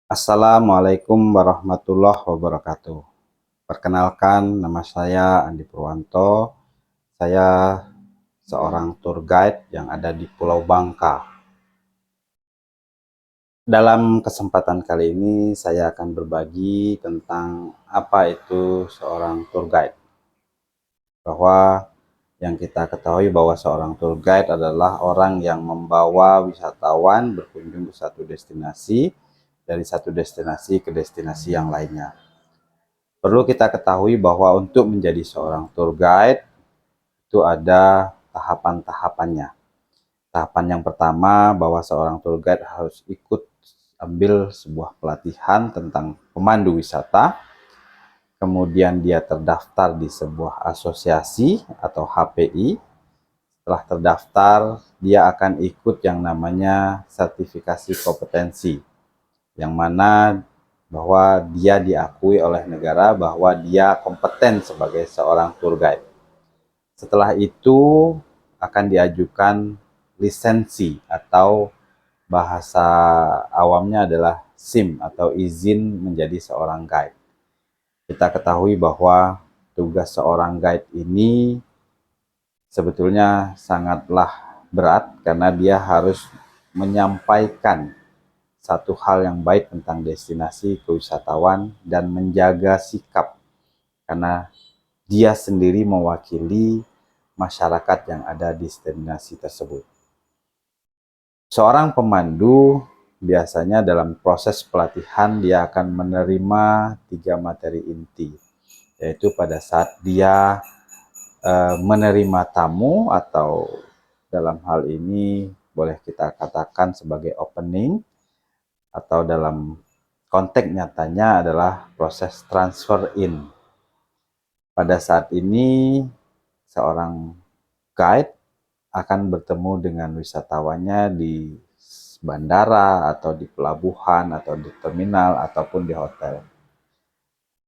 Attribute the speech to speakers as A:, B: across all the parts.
A: Assalamualaikum warahmatullahi wabarakatuh. Perkenalkan, nama saya Andi Purwanto. Saya seorang tour guide yang ada di Pulau Bangka. Dalam kesempatan kali ini, saya akan berbagi tentang apa itu seorang tour guide. Bahwa yang kita ketahui bahwa seorang tour guide adalah orang yang membawa wisatawan berkunjung ke satu destinasi, dari satu destinasi ke destinasi yang lainnya. Perlu kita ketahui bahwa untuk menjadi seorang tour guide itu ada tahapan-tahapannya. Tahapan yang pertama bahwa seorang tour guide harus ikut ambil sebuah pelatihan tentang pemandu wisata. Kemudian dia terdaftar di sebuah asosiasi atau HPI. Setelah terdaftar, dia akan ikut yang namanya sertifikasi kompetensi, yang mana bahwa dia diakui oleh negara bahwa dia kompeten sebagai seorang tour guide. Setelah itu akan diajukan lisensi atau bahasa awamnya adalah SIM atau izin menjadi seorang guide. Kita ketahui bahwa tugas seorang guide ini sebetulnya sangatlah berat karena dia harus menyampaikan satu hal yang baik tentang destinasi ke wisatawan dan menjaga sikap karena dia sendiri mewakili masyarakat yang ada di destinasi tersebut. Seorang pemandu biasanya dalam proses pelatihan dia akan menerima 3 materi inti, yaitu pada saat dia menerima tamu atau dalam hal ini boleh kita katakan sebagai opening, atau dalam konteks nyatanya adalah proses transfer in. Pada saat ini seorang guide akan bertemu dengan wisatawannya di bandara atau di pelabuhan atau di terminal ataupun di hotel.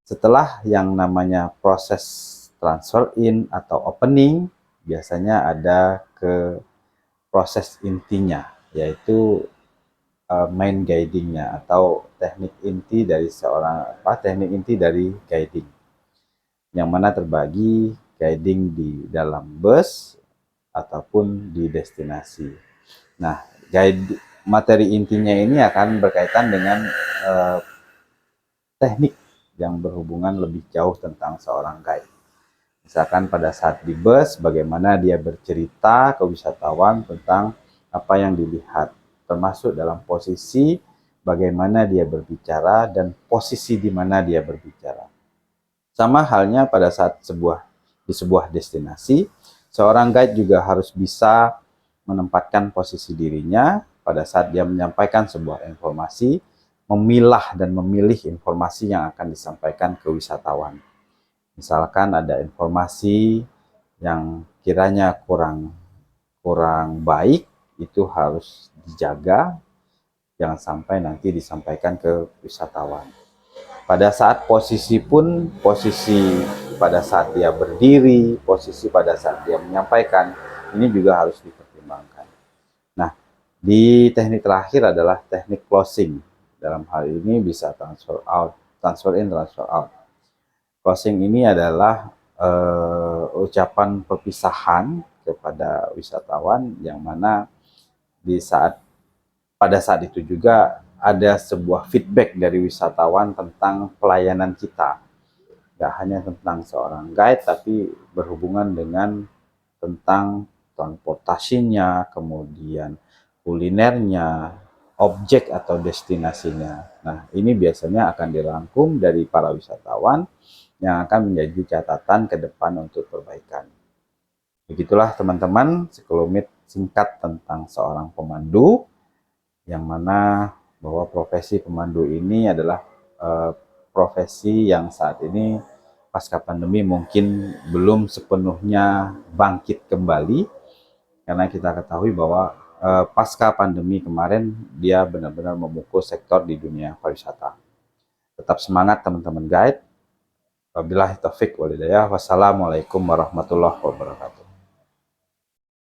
A: Setelah yang namanya proses transfer in atau opening, biasanya ada ke proses intinya, yaitu main guidingnya atau teknik inti dari teknik inti dari guiding, yang mana terbagi guiding di dalam bus ataupun di destinasi. Nah, materi intinya ini akan berkaitan dengan teknik yang berhubungan lebih jauh tentang seorang guide. Misalkan pada saat di bus, bagaimana dia bercerita ke wisatawan tentang apa yang dilihat, termasuk dalam posisi bagaimana dia berbicara dan posisi di mana dia berbicara. Sama halnya pada saat di sebuah destinasi, seorang guide juga harus bisa menempatkan posisi dirinya pada saat dia menyampaikan sebuah informasi, memilah dan memilih informasi yang akan disampaikan ke wisatawan. Misalkan ada informasi yang kiranya kurang baik, itu harus dijaga, jangan sampai nanti disampaikan ke wisatawan. Pada saat posisi pun, posisi pada saat dia berdiri, posisi pada saat dia menyampaikan, ini juga harus dipertimbangkan. Nah, di teknik terakhir adalah teknik closing. Dalam hal ini bisa transfer out, transfer in, transfer out. Closing ini adalah ucapan perpisahan kepada wisatawan, yang mana pada saat itu juga ada sebuah feedback dari wisatawan tentang pelayanan kita. Gak hanya tentang seorang guide, tapi berhubungan dengan tentang transportasinya, kemudian kulinernya, objek atau destinasinya. Nah, ini biasanya akan dirangkum dari para wisatawan yang akan menjadi catatan ke depan untuk perbaikan. Begitulah teman-teman, sekelumit singkat tentang seorang pemandu, yang mana bahwa profesi pemandu ini adalah profesi yang saat ini pasca pandemi mungkin belum sepenuhnya bangkit kembali, karena kita ketahui bahwa pasca pandemi kemarin dia benar-benar memukul sektor di dunia pariwisata. Tetap semangat teman-teman guide. Wabillahi taufik walhidayah. Wassalamualaikum warahmatullahi wabarakatuh.